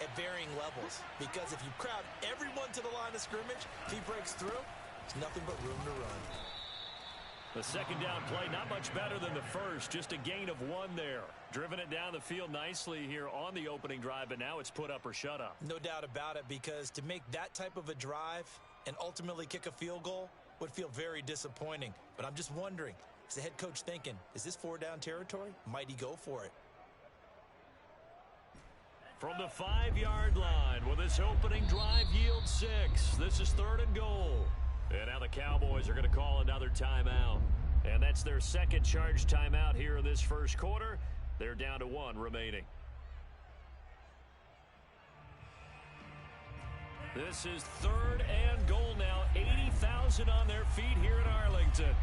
at varying levels. Because if you crowd everyone to the line of scrimmage, if he breaks through, there's nothing but room to run. The second down play, not much better than the first. Just a gain of 1 there. Driven it down the field nicely here on the opening drive, but now it's put up or shut up. No doubt about it, because to make that type of a drive and ultimately kick a field goal would feel very disappointing. But I'm just wondering, is the head coach thinking, is this 4-down territory? Might he go for it? From the 5-yard line, will this opening drive yield 6? This is 3rd and goal. And now the Cowboys are going to call another timeout. And that's their second charge timeout here in this first quarter. They're down to 1 remaining. This is 3rd and goal now. 80,000 on their feet here in Arlington.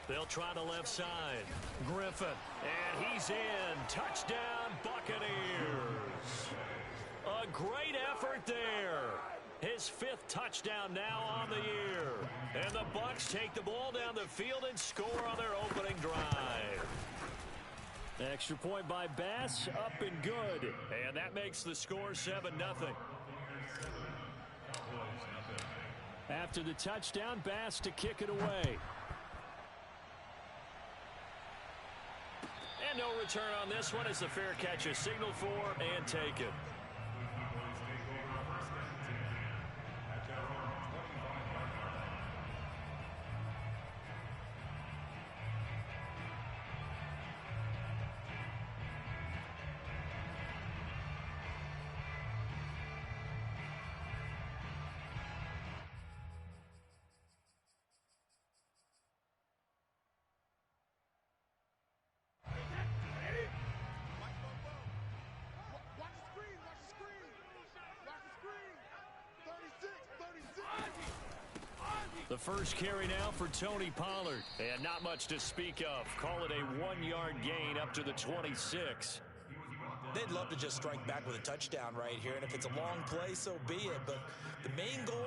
They'll try the left side. Griffin. And he's in. Touchdown, Buccaneers. A great effort there. His 5th touchdown now on the year. And the Bucs take the ball down the field and score on their opening drive. Extra point by Bass, up and good. And that makes the score 7-0. After the touchdown, Bass to kick it away. And no return on this one as the fair catch is signaled for and taken. The first carry now for Tony Pollard. And not much to speak of. Call it a 1-yard gain up to the 26. They'd love to just strike back with a touchdown right here. And if it's a long play, so be it. But the main goal,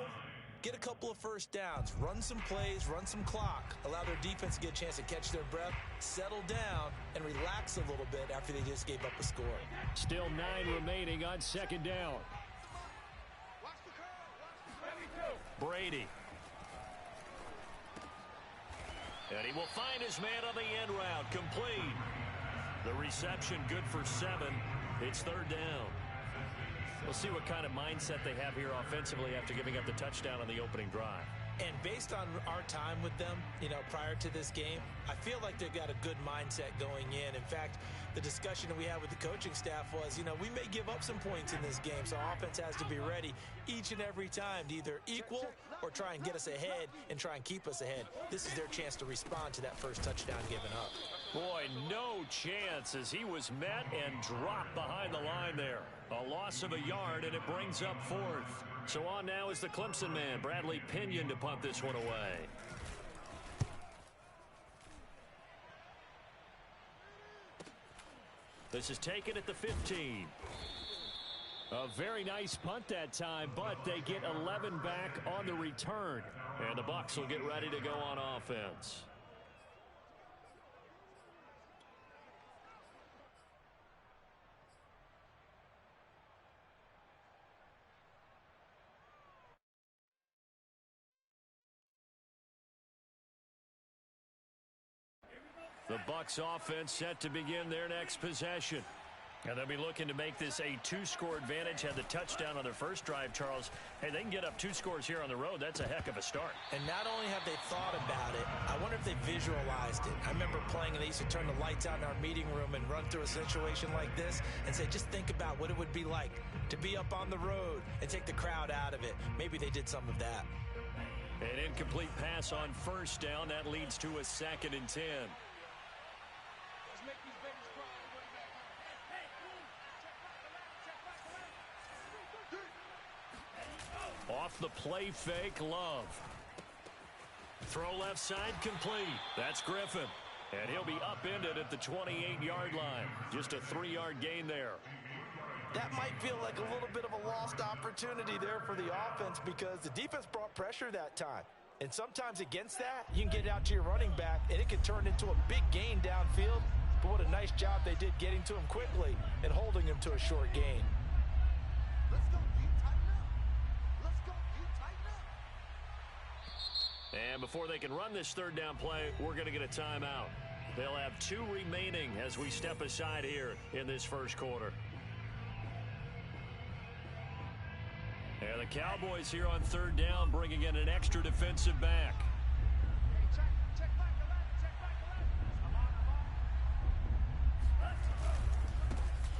get a couple of first downs. Run some plays, run some clock. Allow their defense to get a chance to catch their breath, settle down, and relax a little bit after they just gave up a score. Still 9 remaining on second down. Brady. And he will find his man on the end route. Complete. The reception good for 7. It's 3rd down. We'll see what kind of mindset they have here offensively after giving up the touchdown on the opening drive. And based on our time with them, prior to this game, I feel like they've got a good mindset going in. In fact, the discussion that we had with the coaching staff was, we may give up some points in this game, so offense has to be ready each and every time to either equal or try and get us ahead and try and keep us ahead. This is their chance to respond to that first touchdown given up. Boy, no chance as he was met and dropped behind the line there. A loss of a yard, and it brings up 4th. So on now is the Clemson man, Bradley Pinion, to punt this one away. This is taken at the 15. A very nice punt that time, but they get 11 back on the return. And the Bucs will get ready to go on offense. The Bucs offense set to begin their next possession. And they'll be looking to make this a 2-score advantage. Had the touchdown on their first drive, Charles. Hey, they can get up 2 scores here on the road. That's a heck of a start. And not only have they thought about it, I wonder if they visualized it. I remember playing, and they used to turn the lights out in our meeting room and run through a situation like this and say, just think about what it would be like to be up on the road and take the crowd out of it. Maybe they did some of that. An incomplete pass on first down. That leads to a 2nd and 10. Off the play fake, Love. Throw left side complete. That's Griffin. And he'll be upended at the 28-yard line. Just a 3-yard gain there. That might feel like a little bit of a lost opportunity there for the offense because the defense brought pressure that time. And sometimes against that, you can get it out to your running back, and it can turn into a big gain downfield. But what a nice job they did getting to him quickly and holding him to a short gain. And before they can run this third down play, we're going to get a timeout. They'll have 2 remaining as we step aside here in this first quarter. And the Cowboys here on third down bringing in an extra defensive back.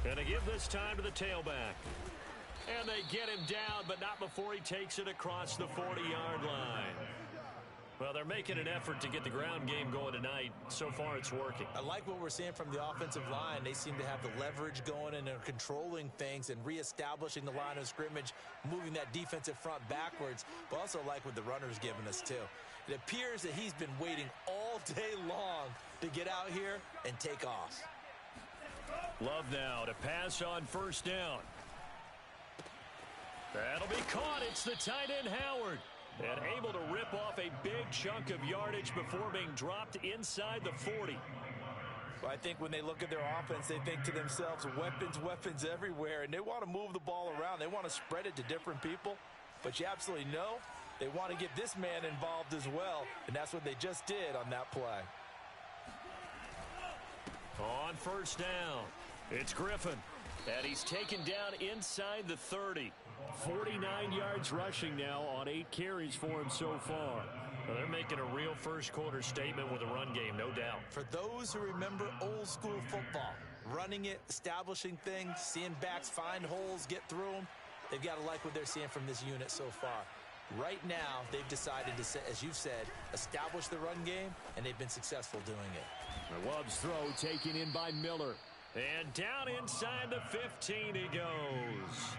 And they give this time to the tailback. And they get him down, but not before he takes it across the 40-yard line. Well, they're making an effort to get the ground game going tonight. So far, it's working. I like what we're seeing from the offensive line. They seem to have the leverage going and they're controlling things and reestablishing the line of scrimmage, moving that defensive front backwards, but also like what the runner's giving us, too. It appears that he's been waiting all day long to get out here and take off. Love now to pass on first down. That'll be caught. It's the tight end, Howard. And able to rip off a big chunk of yardage before being dropped inside the 40. Well, I think when they look at their offense, they think to themselves, weapons everywhere, and they want to move the ball around. They want to spread it to different people. But you absolutely know they want to get this man involved as well, and that's what they just did on that play. On first down, it's Griffin. And he's taken down inside the 30. 49 yards rushing now on 8 carries for him so far. Well, they're making a real first quarter statement with a run game, no doubt. For those who remember old school football, running it, establishing things, seeing backs find holes, get through them, they've got to like what they're seeing from this unit so far. Right now, they've decided to, as you've said, establish the run game, and they've been successful doing it. The Love's throw taken in by Miller. And down inside the 15 he goes.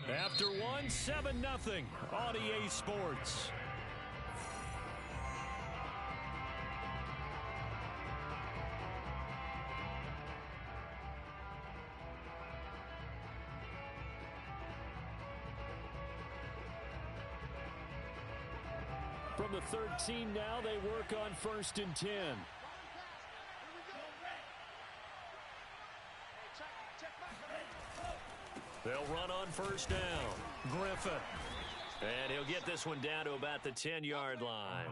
After one, 7-0 on EA Sports. From the 13 now, they work on 1st and 10. They'll run on first down. Griffin. And he'll get this one down to about the 10-yard line.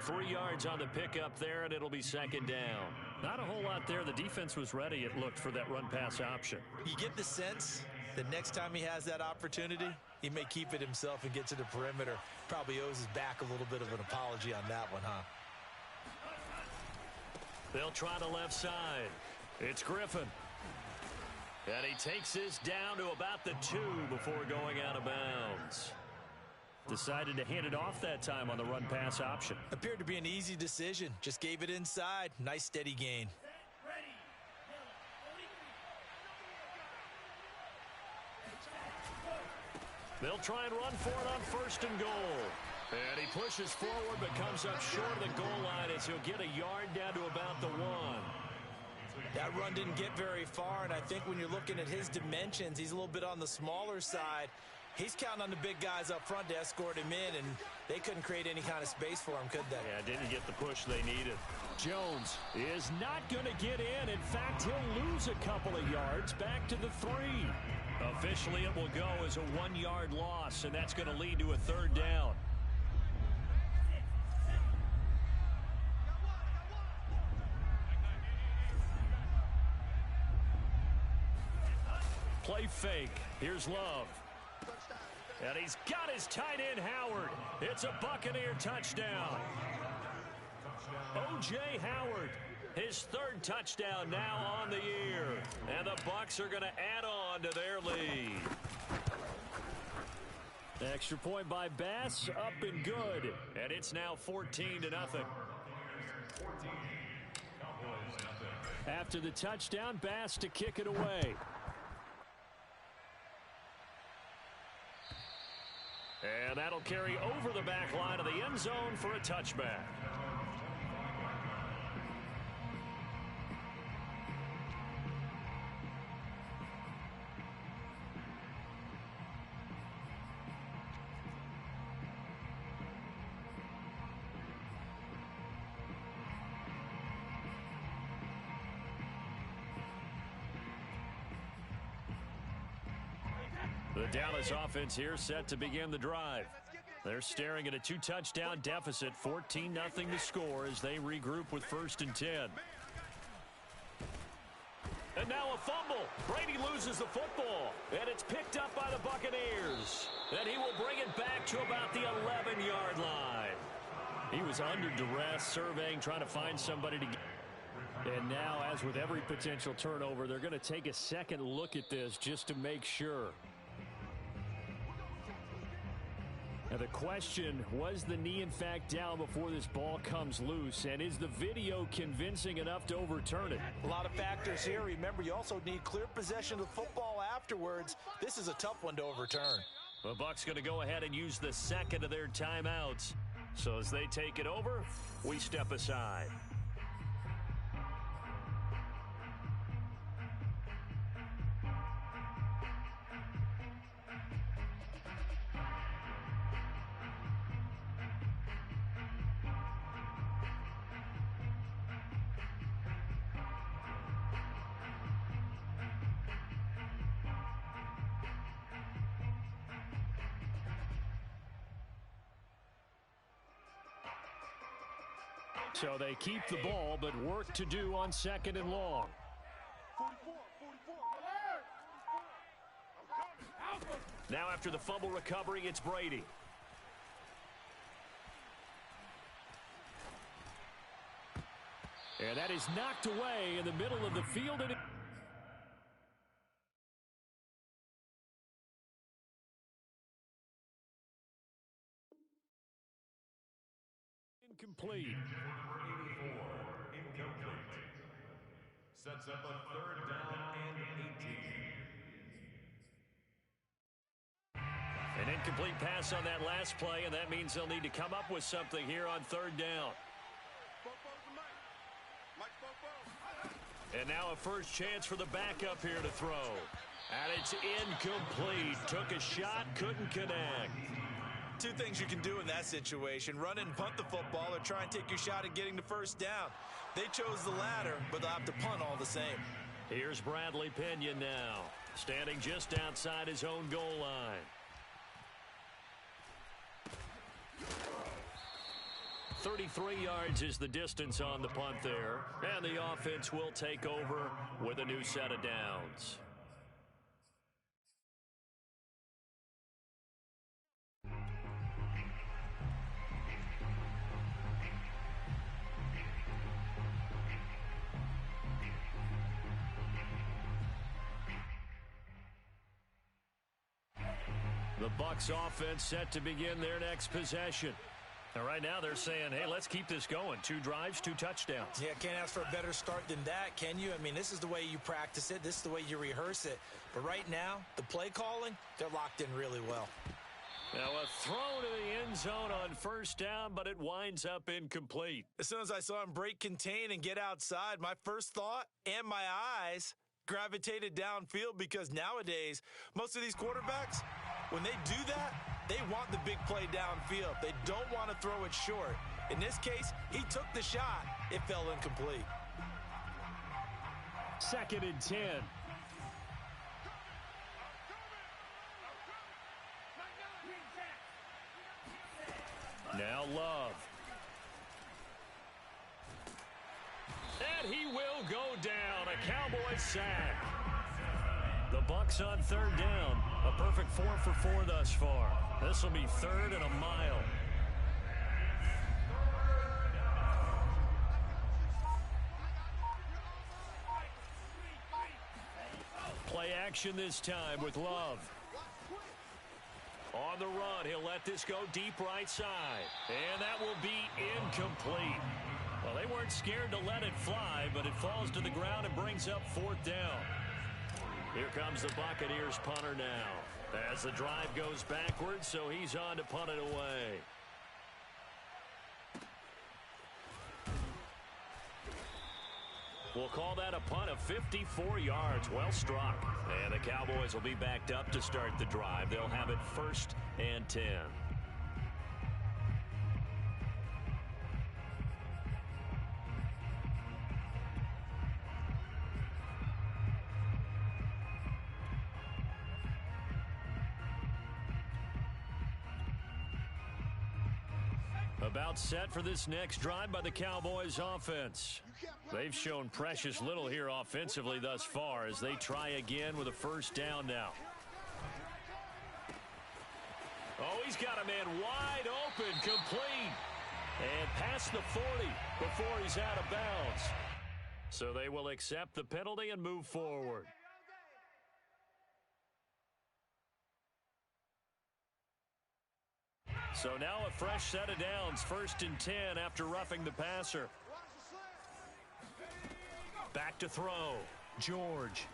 3 yards on the pickup there, and it'll be 2nd down. Not a whole lot there. The defense was ready, it looked, for that run-pass option. You get the sense that next time he has that opportunity, he may keep it himself and get to the perimeter. Probably owes his back a little bit of an apology on that one, huh? They'll try the left side. It's Griffin. And he takes this down to about the 2 before going out of bounds. Decided to hand it off that time on the run-pass option. Appeared to be an easy decision. Just gave it inside. Nice steady gain. They'll try and run for it on 1st and goal. And he pushes forward but comes up short of the goal line as he'll get a yard down to about the 1. That run didn't get very far, and I think when you're looking at his dimensions, he's a little bit on the smaller side. He's counting on the big guys up front to escort him in, and they couldn't create any kind of space for him, could they? Yeah, didn't get the push they needed. Jones is not going to get in. In fact, he'll lose a couple of yards back to the 3. Officially, it will go as a 1-yard loss, and that's going to lead to a 3rd down. Play fake. Here's Love. And he's got his tight end, Howard. It's a Buccaneer touchdown. O.J. Howard, his 3rd touchdown now on the year. And the Bucs are going to add on to their lead. Extra point by Bass, up and good. And it's now 14-0. After the touchdown, Bass to kick it away. And that'll carry over the back line of the end zone for a touchback. The Dallas offense here set to begin the drive. They're staring at a 2-touchdown deficit, 14-0 to score as they regroup with 1st and 10. And now a fumble. Brady loses the football, and it's picked up by the Buccaneers. And he will bring it back to about the 11-yard line. He was under duress, surveying, trying to find somebody to get. And now, as with every potential turnover, they're going to take a second look at this just to make sure. Now the question, was the knee in fact down before this ball comes loose? And is the video convincing enough to overturn it? A lot of factors here. Remember, you also need clear possession of the football afterwards. This is a tough one to overturn. The Bucs going to go ahead and use the second of their timeouts. So as they take it over, we step aside. So they keep the ball, but work to do on 2nd and long. Now after the fumble recovery, it's Brady. And that is knocked away in the middle of the field. And incomplete. Sets up a 3rd down and 18. An incomplete pass on that last play, and that means they'll need to come up with something here on 3rd down. And now a first chance for the backup here to throw. And it's incomplete. Took a shot, couldn't connect. Two things you can do in that situation: run and punt the football, or try and take your shot at getting the 1st down. They chose the latter, but they'll have to punt all the same. Here's Bradley Pinion now, standing just outside his own goal line. 33 yards is the distance on the punt there, and the offense will take over with a new set of downs. The Bucs offense set to begin their next possession. Now, right now they're saying, hey, let's keep this going. 2 drives, 2 touchdowns. Yeah, can't ask for a better start than that, can you? I mean, this is the way you practice it. This is the way you rehearse it. But right now, the play calling, they're locked in really well. Now a throw to the end zone on 1st down, but it winds up incomplete. As soon as I saw him break contain and get outside, my first thought and my eyes gravitated downfield, because nowadays, most of these quarterbacks, when they do that, they want the big play downfield. They don't want to throw it short. In this case, he took the shot. It fell incomplete. 2nd and 10. Now Love. And he will go down. A Cowboys sack. The Bucs on 3rd down. A perfect 4 for 4 thus far. This will be 3rd and a mile. Play action this time with Love. On the run, he'll let this go deep right side. And that will be incomplete. Well, they weren't scared to let it fly, but it falls to the ground and brings up 4th down. Here comes the Buccaneers punter now. As the drive goes backwards, so he's on to punt it away. We'll call that a punt of 54 yards. Well struck. And the Cowboys will be backed up to start the drive. They'll have it 1st and 10. About set for this next drive by the Cowboys offense. They've shown precious little here offensively thus far as they try again with a first down now. Oh, he's got a man wide open, complete. And past the 40 before he's out of bounds. So they will accept the penalty and move forward. So now a fresh set of downs, 1st and 10 after roughing the passer. Back to throw. George.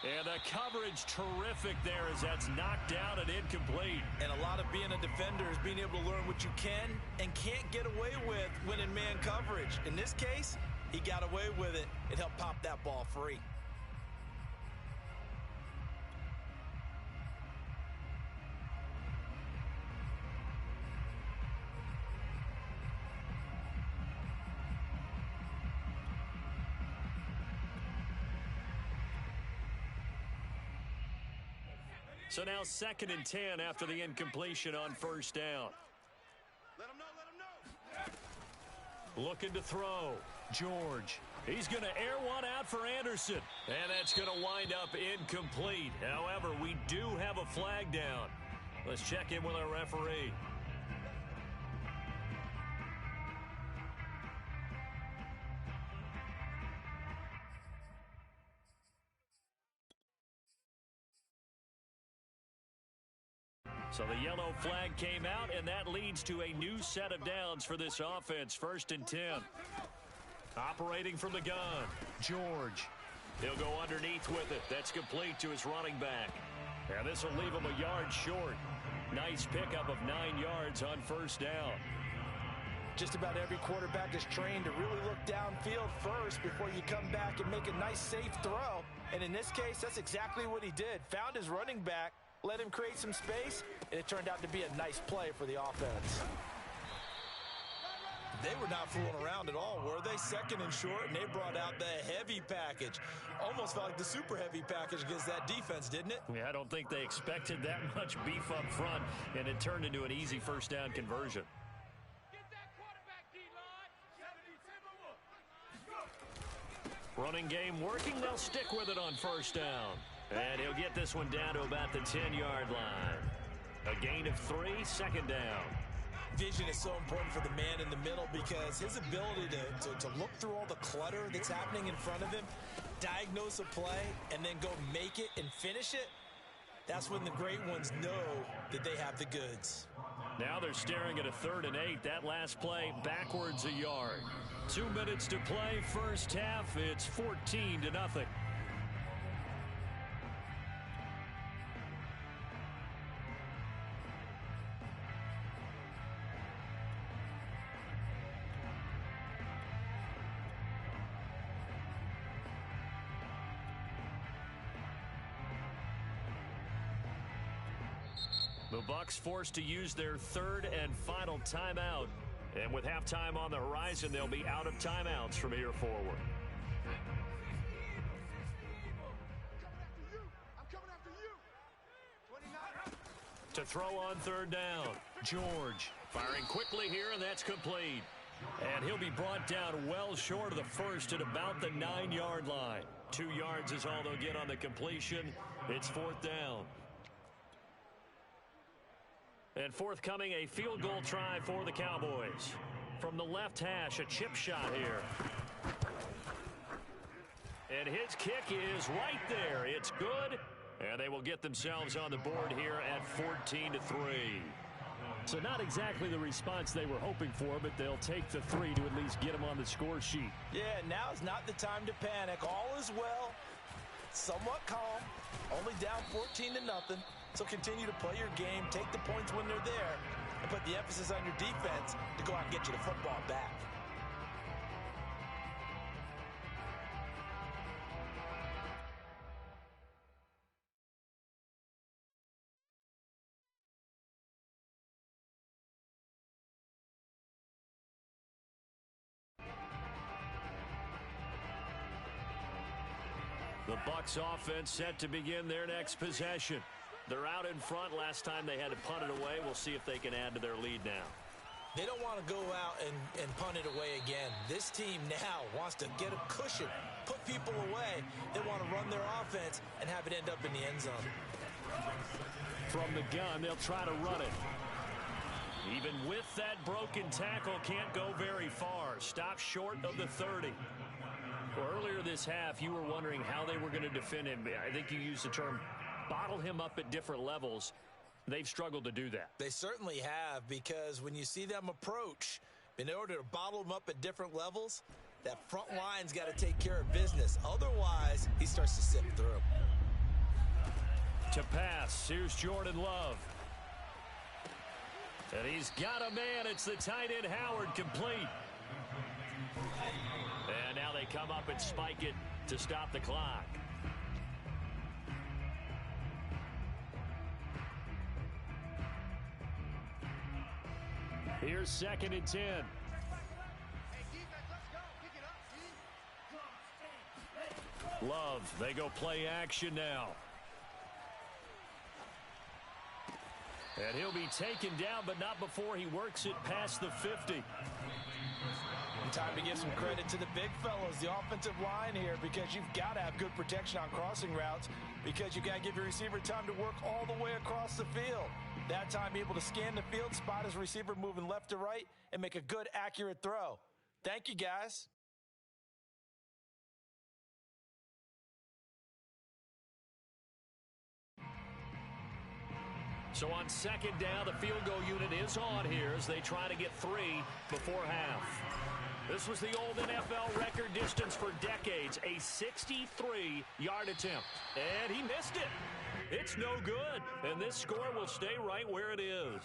And the coverage terrific there as that's knocked down and incomplete. And a lot of being a defender is being able to learn what you can and can't get away with when in man coverage. In this case, he got away with it. It helped pop that ball free. So now 2nd and 10 after the incompletion on first down. Let him know. Looking to throw. George. He's going to air one out for Anderson. And that's going to wind up incomplete. However, we do have a flag down. Let's check in with our referee. So the yellow flag came out, and that leads to a new set of downs for this offense. 1st and 10. Operating from the gun. George. He'll go underneath with it. That's complete to his running back. And this will leave him a yard short. Nice pickup of 9 yards on first down. Just about every quarterback is trained to really look downfield first before you come back and make a nice, safe throw. And in this case, that's exactly what he did. Found his running back, let him create some space, and it turned out to be a nice play for the offense. They were not fooling around at all, were they? 2nd and short, and they brought out the heavy package. Almost felt like the super heavy package against that defense, didn't it? Yeah, I don't think they expected that much beef up front, and it turned into an easy first down conversion. Running game working. They'll stick with it on first down. And he'll get this one down to about the 10-yard line. A gain of 3, 2nd down. Vision is so important for the man in the middle because his ability to look through all the clutter that's happening in front of him, diagnose a play, and then go make it and finish it, that's when the great ones know that they have the goods. Now they're staring at a 3rd and 8. That last play backwards a yard. 2 minutes to play, first half. It's 14-0. The Bucs forced to use their 3rd and final timeout. And with halftime on the horizon, they'll be out of timeouts from here forward. To throw on 3rd down. George firing quickly here, and that's complete. And he'll be brought down well short of the first at about the 9-yard line. 2 yards is all they'll get on the completion. It's 4th down. And forthcoming, a field goal try for the Cowboys. From the left hash, a chip shot here. And his kick is right there. It's good. And they will get themselves on the board here at 14-3. So not exactly the response they were hoping for, but they'll take the 3 to at least get them on the score sheet. Yeah, now's not the time to panic. All is well. Somewhat calm. Only down 14-0. So continue to play your game, take the points when they're there, and put the emphasis on your defense to go out and get you the football back. The Bucs offense set to begin their next possession. They're out in front. Last time they had to punt it away. We'll see if they can add to their lead now. They don't want to go out and punt it away again. This team now wants to get a cushion, put people away. They want to run their offense and have it end up in the end zone. From the gun, they'll try to run it. Even with that broken tackle, can't go very far. Stop short of the 30. Well, earlier this half, you were wondering how they were going to defend him. I think you used the term bottle him up at different levels. They've struggled to do that. They certainly have, because when you see them approach, in order to bottle him up at different levels, that front line's got to take care of business. Otherwise, he starts to sip through. To pass, here's Jordan Love. And he's got a man. It's the tight end Howard, complete. And now they come up and spike it to stop the clock. Here's 2nd and 10. Love, they go play action now. And he'll be taken down, but not before he works it past the 50. Time to give some credit to the big fellows, the offensive line here, because you've got to have good protection on crossing routes, because you've got to give your receiver time to work all the way across the field. That time able to scan the field, spot his receiver moving left to right, and make a good, accurate throw. Thank you, guys. So on 2nd down, the field goal unit is on here as they try to get 3 before half. This was the old NFL record distance for decades, a 63-yard attempt. And he missed it. It's no good. And this score will stay right where it is.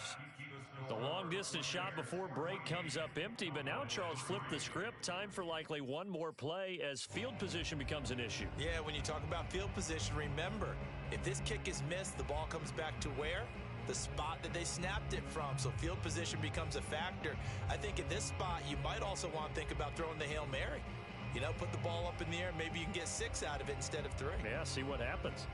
The long-distance shot before break comes up empty, but now Charles flipped the script. Time for likely one more play as field position becomes an issue. Yeah, when you talk about field position, remember, if this kick is missed, the ball comes back to where? The spot that they snapped it from. So field position becomes a factor. I think in this spot, you might also want to think about throwing the Hail Mary. You know, put the ball up in the air, maybe you can get 6 out of it instead of 3. Yeah, see what happens.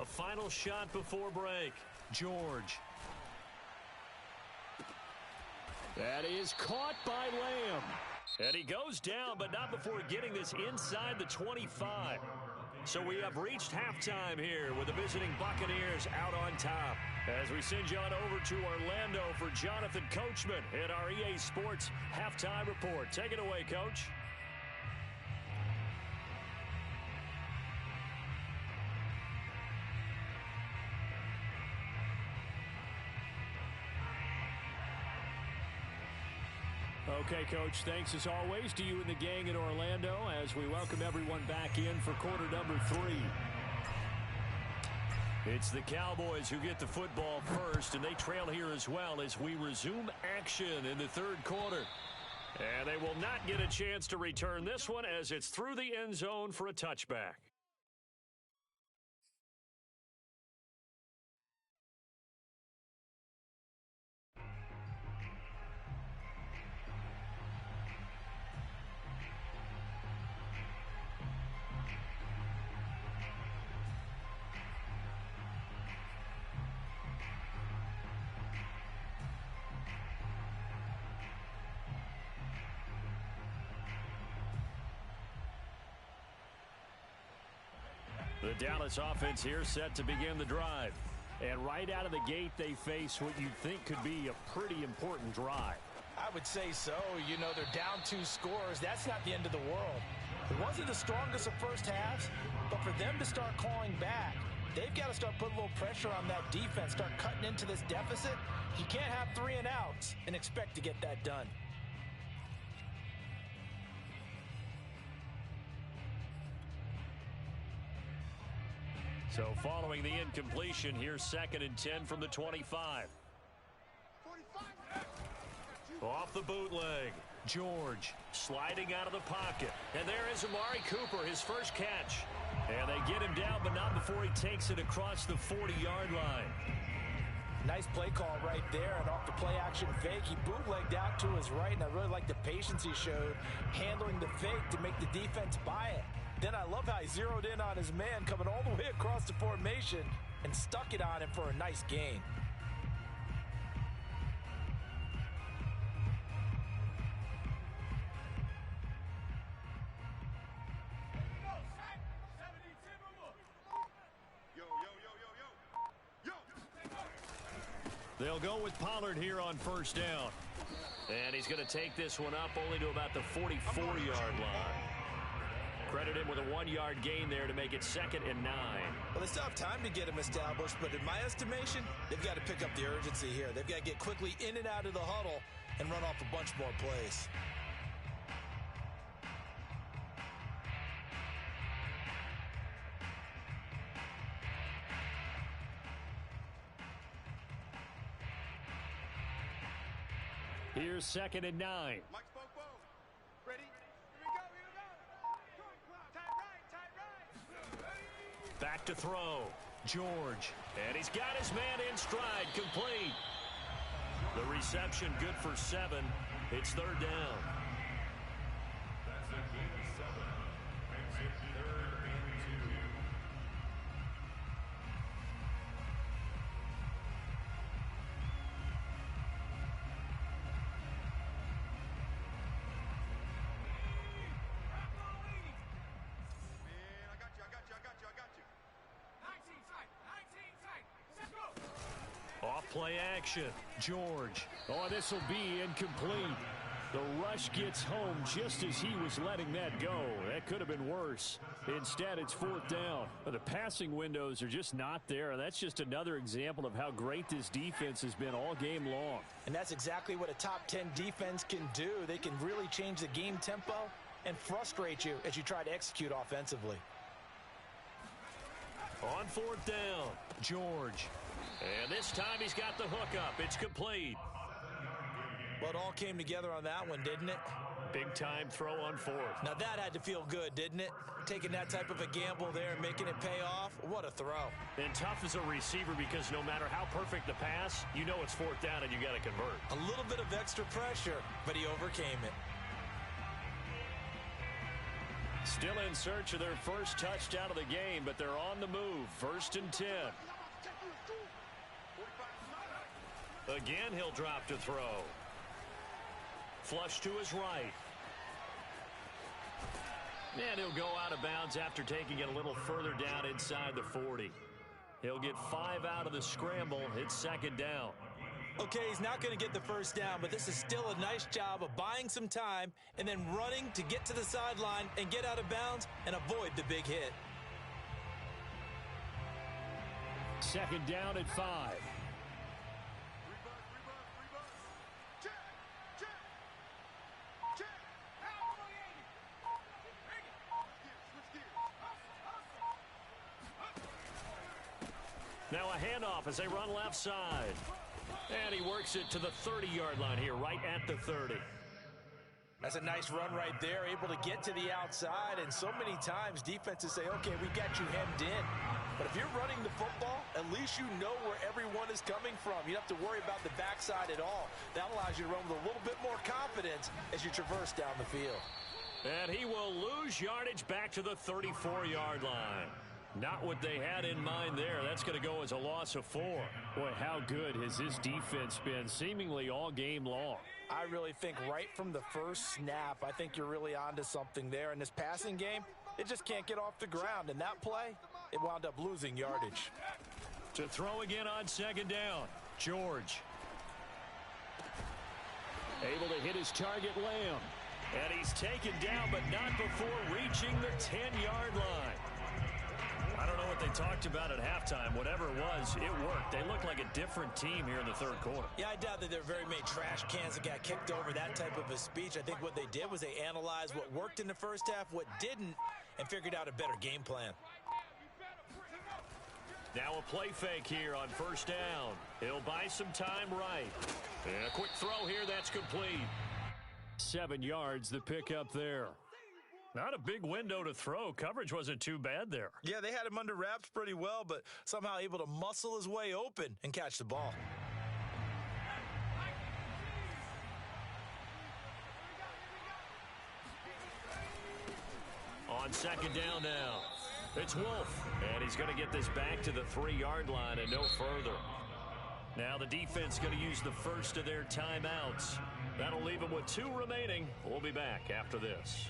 A final shot before break. George. That is caught by Lamb. And he goes down, but not before getting this inside the 25. So we have reached halftime here with the visiting Buccaneers out on top. As we send you on over to Orlando for Jonathan Coachman at our EA Sports Halftime Report. Take it away, Coach. Okay, Coach, thanks as always to you and the gang in Orlando as we welcome everyone back in for quarter number 3. It's the Cowboys who get the football first, and they trail here as well as we resume action in the 3rd quarter. And they will not get a chance to return this one as it's through the end zone for a touchback. The Dallas offense here set to begin the drive. And right out of the gate, they face what you'd think could be a pretty important drive. I would say so. You know, they're down 2 scores. That's not the end of the world. It wasn't the strongest of first halves, but for them to start calling back, they've got to start putting a little pressure on that defense, start cutting into this deficit. You can't have 3 and outs and expect to get that done. So following the incompletion, here's 2nd and 10 from the 25. Off the bootleg. George sliding out of the pocket. And there is Amari Cooper, his first catch. And they get him down, but not before he takes it across the 40-yard line. Nice play call right there, and off the play-action fake, he bootlegged out to his right, and I really like the patience he showed handling the fake to make the defense buy it. Then I love how he zeroed in on his man coming all the way across the formation and stuck it on him for a nice gain. They'll go with Pollard here on first down. And he's going to take this one up only to about the 44-yard line. Credit him with a 1-yard gain there to make it 2nd and 9. Well, they still have time to get him established, but in my estimation, they've got to pick up the urgency here. They've got to get quickly in and out of the huddle and run off a bunch more plays. Here's 2nd and 9. Ready? Here we go. Tight right. Back to throw. George. And he's got his man in stride. Complete. The reception good for 7. It's 3rd down. That's a gain of 7. Makes it 3rd and 2. Off play action. George. Oh, this will be incomplete. The rush gets home just as he was letting that go. That could have been worse. Instead, it's 4th down. But the passing windows are just not there. That's just another example of how great this defense has been all game long. And that's exactly what a top 10 defense can do. They can really change the game tempo and frustrate you as you try to execute offensively. On 4th down, George. And this time he's got the hook up. It's complete. Well, it all came together on that one, didn't it? Big time throw on 4th. Now that had to feel good, didn't it? Taking that type of a gamble there and making it pay off. What a throw. And tough as a receiver because no matter how perfect the pass, you know it's 4th down and you got to convert. A little bit of extra pressure, but he overcame it. Still in search of their first touchdown of the game, but they're on the move. 1st and 10. Again, he'll drop to throw. Flush to his right. And he'll go out of bounds after taking it a little further down inside the 40. He'll get 5 out of the scramble. It's 2nd down. Okay, he's not going to get the first down, but this is still a nice job of buying some time and then running to get to the sideline and get out of bounds and avoid the big hit. 2nd down at 5. Now a handoff as they run left side. And he works it to the 30-yard line here, right at the 30. That's a nice run right there, able to get to the outside. And so many times defenses say, okay, we got you hemmed in. But if you're running the football, at least you know where everyone is coming from. You don't have to worry about the backside at all. That allows you to run with a little bit more confidence as you traverse down the field. And he will lose yardage back to the 34-yard line. Not what they had in mind there. That's going to go as a loss of 4. Boy, how good has this defense been seemingly all game long? I really think right from the first snap, I think you're really onto something there. In this passing game, it just can't get off the ground. And that play, it wound up losing yardage. To throw again on 2nd down, George. Able to hit his target, Lamb. And he's taken down, but not before reaching the 10-yard line. I don't know what they talked about at halftime. Whatever it was, it worked. They look like a different team here in the 3rd quarter. Yeah, I doubt that there are very many trash cans that got kicked over that type of a speech. I think what they did was they analyzed what worked in the first half, what didn't, and figured out a better game plan. Now a play fake here on 1st down. He'll buy some time right. And a quick throw here, that's complete. 7 yards, the pickup there. Not a big window to throw. Coverage wasn't too bad there. Yeah, they had him under wraps pretty well, but somehow able to muscle his way open and catch the ball. On second down now, it's Wolf, and he's going to get this back to the 3-yard line and no further. Now the defense going to use the first of their timeouts. That'll leave them with 2 remaining. We'll be back after this.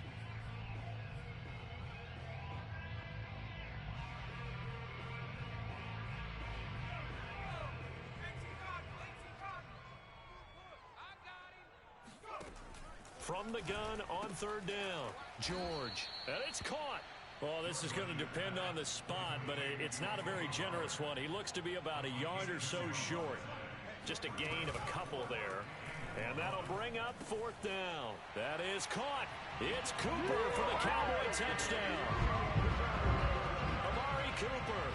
From the gun on third down, George. And it's caught. Well, this is going to depend on the spot, but it's not a very generous one. He looks to be about a yard or so short. Just a gain of a couple there. And that'll bring up 4th down. That is caught. It's Cooper for the Cowboy touchdown. Amari Cooper,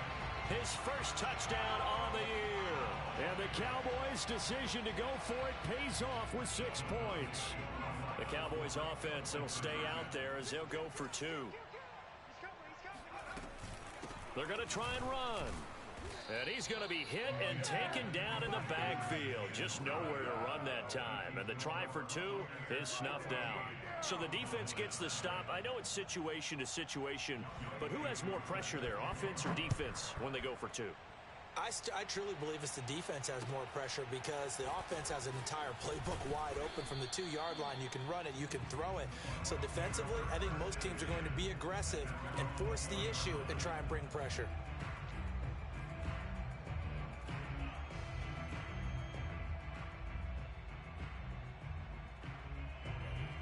his first touchdown on the year. And the Cowboys' decision to go for it pays off with 6 points. The Cowboys' offense will stay out there as they'll go for 2. They're going to try and run. And he's going to be hit and taken down in the backfield. Just nowhere to run that time. And the try for 2 is snuffed out. So the defense gets the stop. I know it's situation to situation, but who has more pressure there, offense or defense, when they go for 2? I truly believe it's the defense has more pressure because the offense has an entire playbook wide open from the 2-yard line. You can run it, you can throw it. So defensively, I think most teams are going to be aggressive and force the issue and try and bring pressure.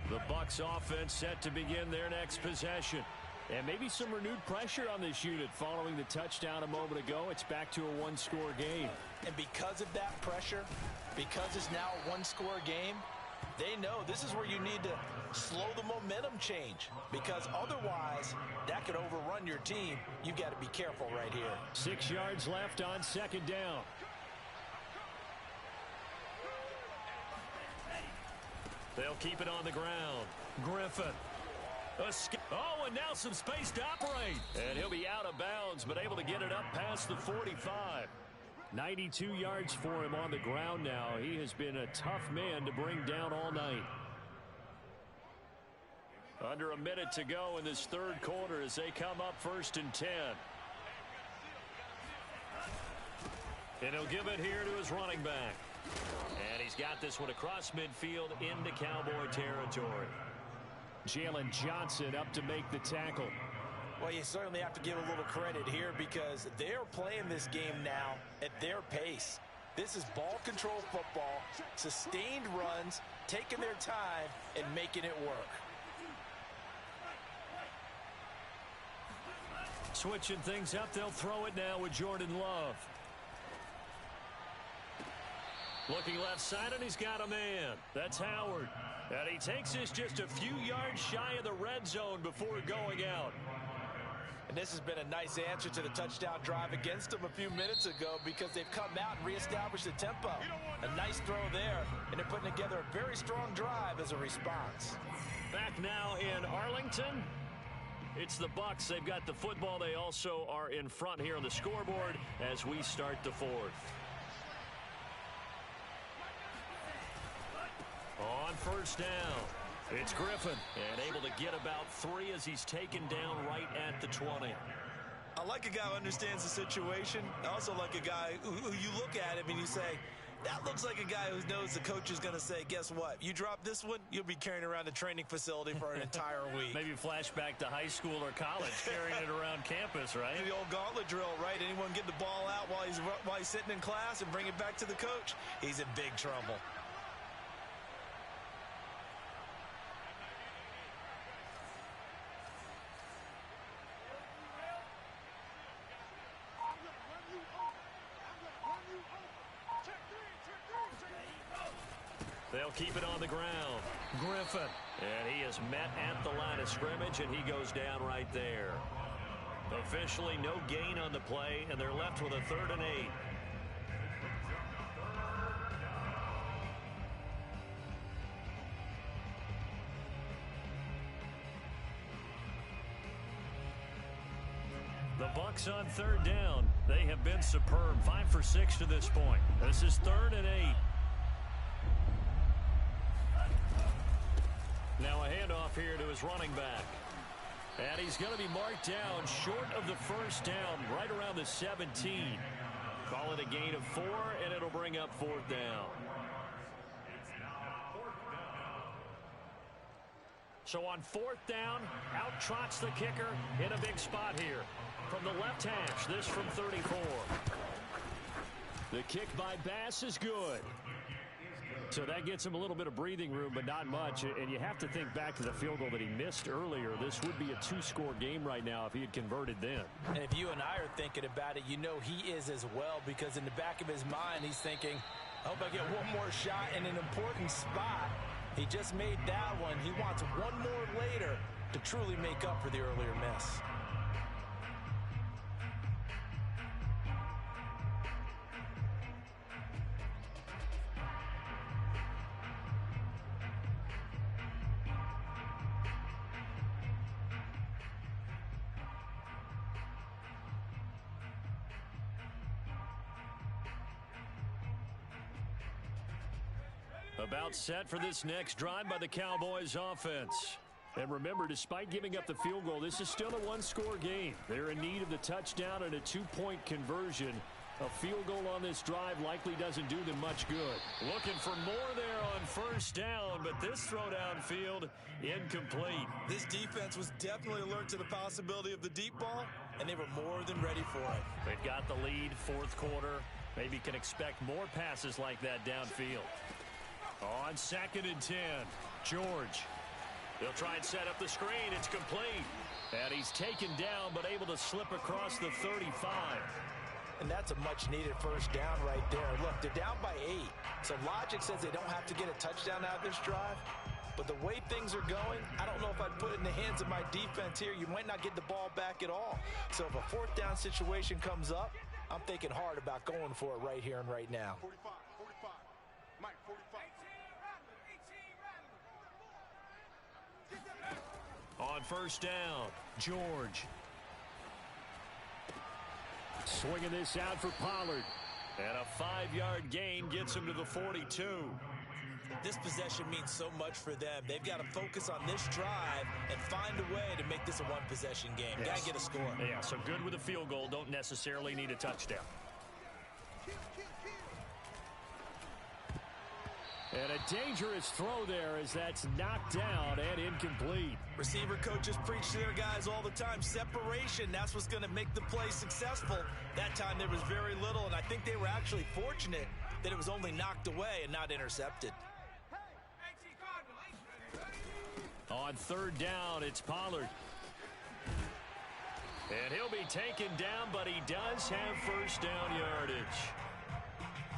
The Bucs offense set to begin their next possession. And maybe some renewed pressure on this unit following the touchdown a moment ago. It's back to a 1-score game. And because of that pressure, because it's now a 1-score game, they know this is where you need to slow the momentum change. Because otherwise, that could overrun your team. You've got to be careful right here. 6 yards left on second down. They'll keep it on the ground. Griffin. Oh, and now some space to operate. And he'll be out of bounds, but able to get it up past the 45. 92 yards for him on the ground now. He has been a tough man to bring down all night. Under a minute to go in this 3rd quarter as they come up 1st and 10. And he'll give it here to his running back. And he's got this one across midfield into Cowboy territory. Jalen Johnson up to make the tackle. Well, you certainly have to give a little credit here because they're playing this game now at their pace. This is ball control football, sustained runs, taking their time, and making it work. Switching things up, they'll throw it now with Jordan Love. Looking left side, and he's got a man. That's Howard. And he takes this just a few yards shy of the red zone before going out. And this has been a nice answer to the touchdown drive against them a few minutes ago because they've come out and reestablished the tempo. A nice throw there, and they're putting together a very strong drive as a response. Back now in Arlington. It's the Bucs. They've got the football. They also are in front here on the scoreboard as we start the 4th. On 1st down, it's Griffin, and able to get about 3 as he's taken down right at the 20. I like a guy who understands the situation. I also like a guy who you look at him and you say, that looks like a guy who knows the coach is going to say, guess what? You drop this one, you'll be carrying around the training facility for an entire week. Maybe flashback to high school or college, carrying it around campus, right? The old gauntlet drill, right? Anyone get the ball out while he's sitting in class and bring it back to the coach? He's in big trouble. They'll keep it on the ground. Griffin. And he is met at the line of scrimmage, and he goes down right there. Officially no gain on the play, and they're left with a 3rd and 8. The Bucs on third down. They have been superb. 5 for 6 to this point. This is 3rd and 8. Now a handoff here to his running back. And he's going to be marked down short of the first down, right around the 17. Call it a gain of 4, and it'll bring up 4th down. So on 4th down, out trots the kicker in a big spot here. From the left hash, this from 34. The kick by Bass is good. So that gets him a little bit of breathing room, but not much. And you have to think back to the field goal that he missed earlier. This would be a 2-score game right now if he had converted then. And if you and I are thinking about it, you know he is as well, because in the back of his mind, he's thinking, I hope I get one more shot in an important spot. He just made that one. He wants one more later to truly make up for the earlier miss. About set for this next drive by the Cowboys offense. And remember, despite giving up the field goal, this is still a 1-score game. They're in need of the touchdown and a 2-point conversion. A field goal on this drive likely doesn't do them much good. Looking for more there on first down, but this throw downfield incomplete. This defense was definitely alert to the possibility of the deep ball, and they were more than ready for it. They've got the lead, 4th quarter. Maybe can expect more passes like that downfield. On 2nd and 10, George. They'll try and set up the screen. It's complete. And he's taken down, but able to slip across the 35. And that's a much-needed first down right there. Look, they're down by 8. So logic says they don't have to get a touchdown out of this drive. But the way things are going, I don't know if I'd put it in the hands of my defense here. You might not get the ball back at all. So if a 4th down situation comes up, I'm thinking hard about going for it right here and right now. 45, 45. Mike, 45. On first down, George. Swinging this out for Pollard. And a 5-yard gain gets him to the 42. This possession means so much for them. They've got to focus on this drive and find a way to make this a one-possession game. Yes. Got to get a score. Yeah, so good with a field goal. Don't necessarily need a touchdown. And a dangerous throw there as that's knocked down and incomplete. Receiver coaches preach to their guys all the time. Separation, that's what's going to make the play successful. That time there was very little, and I think they were actually fortunate that it was only knocked away and not intercepted. On 3rd down, it's Pollard. And he'll be taken down, but he does have first down yardage.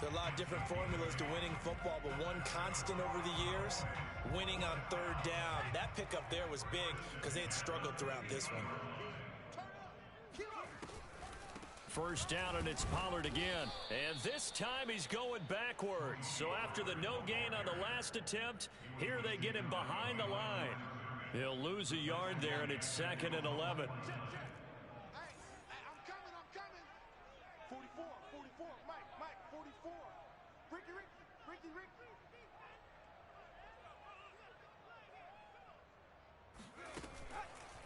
There are a lot of different formulas to winning football, but one constant over the years, winning on 3rd down. That pickup there was big because they had struggled throughout this one. First down, and it's Pollard again. And this time he's going backwards. So after the no gain on the last attempt, here they get him behind the line. He'll lose a yard there, and it's 2nd and 11.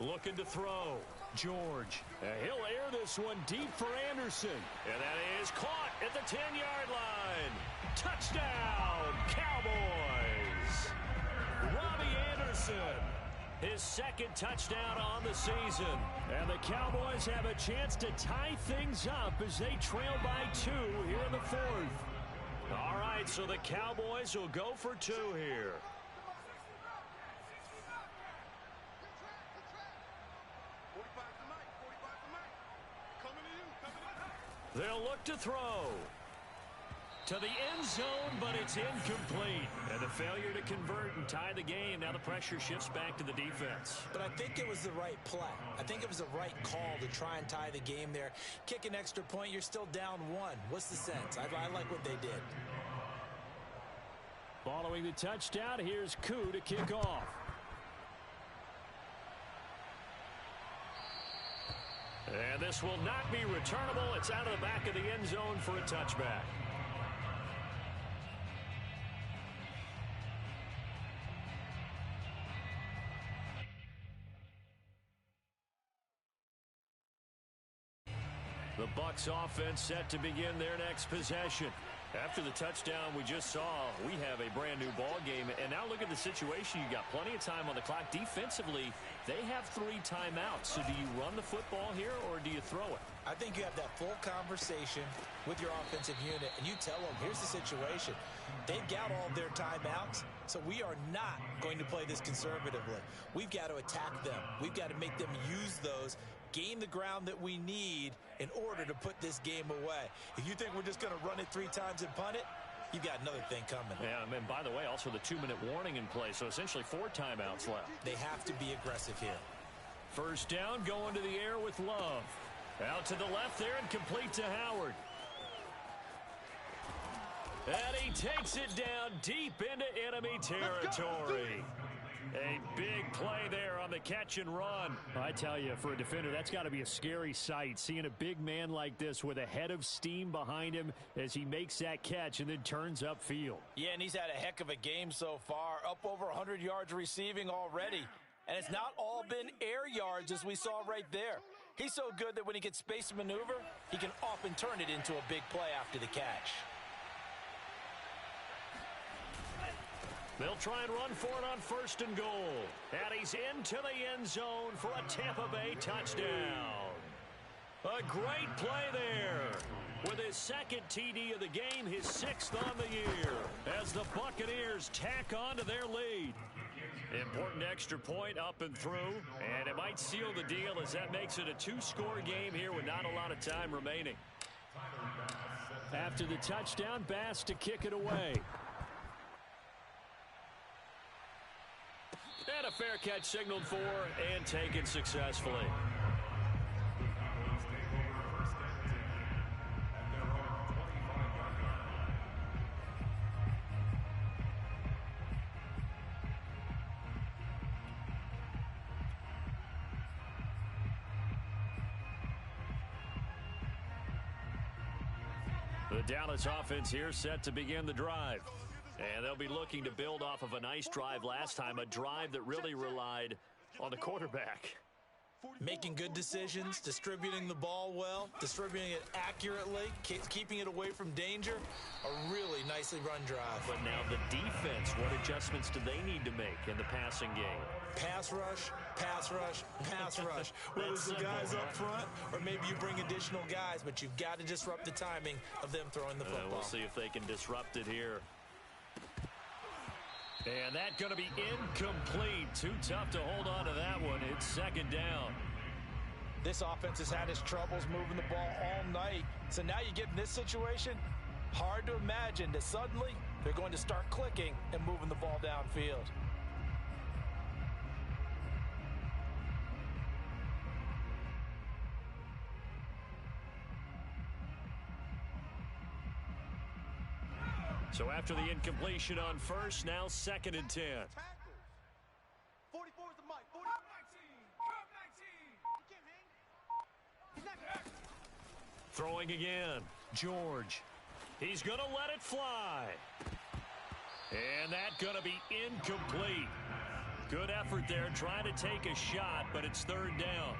Looking to throw. George. He'll air this one deep for Anderson. And that is caught at the 10-yard line. Touchdown, Cowboys. Robbie Anderson. His 2nd touchdown on the season. And the Cowboys have a chance to tie things up as they trail by 2 here in the 4th. All right, so the Cowboys will go for 2 here. They'll look to throw to the end zone, but it's incomplete. And the failure to convert and tie the game. Now the pressure shifts back to the defense. But I think it was the right play. I think it was the right call to try and tie the game there. Kick an extra point, you're still down 1. What's the sense? I like what they did. Following the touchdown, here's Koo to kick off. And this will not be returnable. It's out of the back of the end zone for a touchback. The Bucs offense set to begin their next possession. After the touchdown we just saw, we have a brand new ball game. And now look at the situation. You got plenty of time on the clock. Defensively, they have 3 timeouts. So do you run the football here or do you throw it? I think you have that full conversation with your offensive unit, and you tell them, here's the situation. They've got all of their timeouts, so we are not going to play this conservatively. We've got to attack them. We've got to make them use those, gain the ground that we need in order to put this game away. If you think we're just going to run it 3 times and punt it, you've got another thing coming. Yeah, and by the way, also the 2-minute warning in play, so essentially 4 timeouts left. They have to be aggressive here. First down, going to the air with Love. Out to the left there and complete to Howard. And he takes it down deep into enemy territory. A big play there on the catch and run. I tell you, for a defender, that's got to be a scary sight, seeing a big man like this with a head of steam behind him as he makes that catch and then turns upfield. Yeah, and he's had a heck of a game so far, up over 100 yards receiving already. And it's not all been air yards as we saw right there. He's so good that when he gets space to maneuver, he can often turn it into a big play after the catch. They'll try and run for it on 1st and goal. And he's into the end zone for a Tampa Bay touchdown. A great play there. With his 2nd TD of the game, his 6th on the year, as the Buccaneers tack on to their lead. Important extra point up and through, and it might seal the deal as that makes it a 2-score game here with not a lot of time remaining. After the touchdown, Bass to kick it away. And a fair catch signaled for and taken successfully. The Dallas offense here set to begin the drive. And they'll be looking to build off of a nice drive last time, a drive that really relied on the quarterback. Making good decisions, distributing the ball well, distributing it accurately, keeping it away from danger. A really nicely run drive. But now the defense, what adjustments do they need to make in the passing game? Pass rush, pass rush, pass rush. Whether it's the guys up front or maybe you bring additional guys, but you've got to disrupt the timing of them throwing the football. We'll see if they can disrupt it here. And that's going to be incomplete. Too tough to hold on to that one. It's 2nd down. This offense has had its troubles moving the ball all night. So now you get in this situation, hard to imagine that suddenly they're going to start clicking and moving the ball downfield. So after the incompletion on 1st, now 2nd and 10. 44 is the mic. 40, 19. 19. Throwing again. George. He's going to let it fly. And that's going to be incomplete. Good effort there trying to take a shot, but it's 3rd down.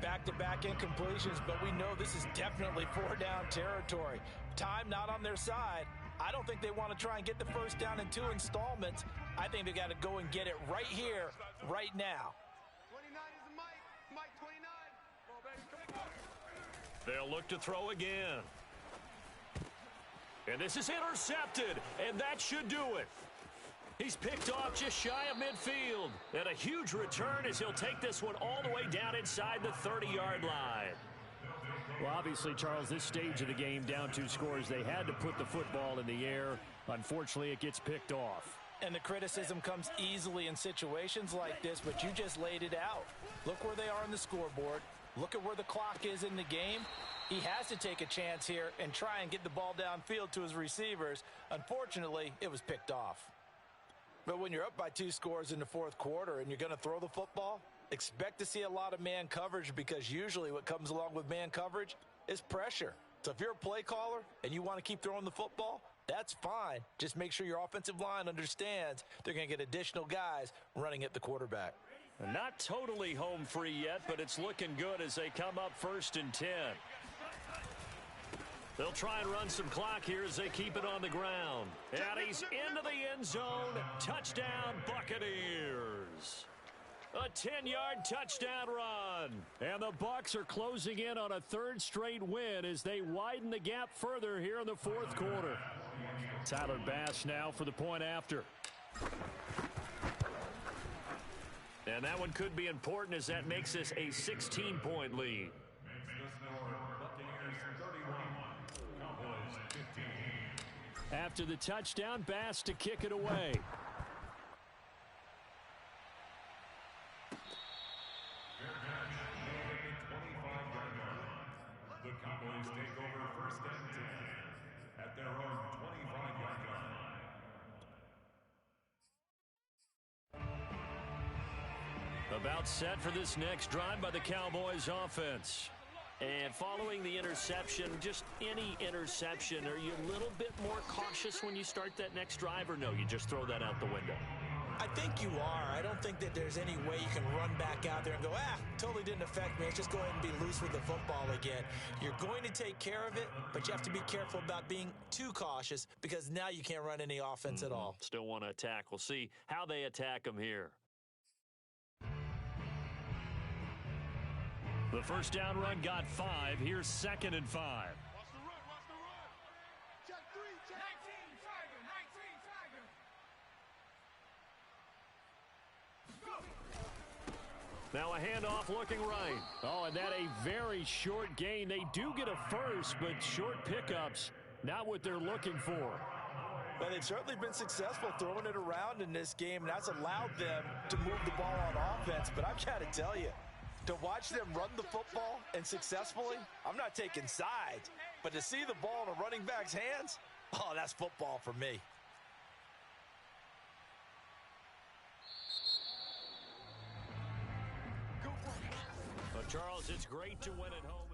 Back-to-back incompletions, but we know this is definitely 4-down territory. Time not on their side. I don't think they want to try and get the 1st down in 2 installments. I think they got to go and get it right here, right now. 29 is the mic. Mic 29. Come on, baby. Come on. They'll look to throw again. And this is intercepted, and that should do it. He's picked off just shy of midfield. And a huge return as he'll take this one all the way down inside the 30-yard line. Well, obviously, Charles, this stage of the game, down 2 scores, they had to put the football in the air. Unfortunately, it gets picked off. And the criticism comes easily in situations like this, but you just laid it out. Look where they are on the scoreboard. Look at where the clock is in the game. He has to take a chance here and try and get the ball downfield to his receivers. Unfortunately, it was picked off. But when you're up by 2 scores in the 4th quarter and you're going to throw the football, Expect to see a lot of man coverage because usually what comes along with man coverage is pressure. So if you're a play caller and you want to keep throwing the football, that's fine. Just make sure your offensive line understands they're going to get additional guys running at the quarterback. Not totally home free yet, but it's looking good as they come up 1st and 10. They'll try and run some clock here as they keep it on the ground. And he's into the end zone. Touchdown, Buccaneers. A 10-yard touchdown run. And the Bucs are closing in on a 3rd straight win as they widen the gap further here in the 4th quarter. Tyler Bass now for the point after. And that one could be important as that makes this a 16-point lead. After the touchdown, Bass to kick it away. The Cowboys take over 1st and 10 at their own 25-yard line. About set for this next drive by the Cowboys offense. And following the interception, just any interception, are you a little bit more cautious when you start that next drive, or no, you just throw that out the window? I think you are. I don't think that there's any way you can run back out there and go, totally didn't affect me. Let's just go ahead and be loose with the football again. You're going to take care of it, but you have to be careful about being too cautious because now you can't run any offense at all. Still want to attack. We'll see how they attack them here. The first down run got 5. Here's 2nd and 5. Watch the run, watch the run. Check 3, check. 19 Tiger, 19 Tiger. Go. Now a handoff looking right. Oh, and that a very short gain. They do get a first, but short pickups, not what they're looking for. Well, they've certainly been successful throwing it around in this game, and that's allowed them to move the ball on offense. But I've got to tell you, to watch them run the football and successfully, I'm not taking sides, but to see the ball in a running back's hands, oh, that's football for me. Well, Charles, it's great to win at home.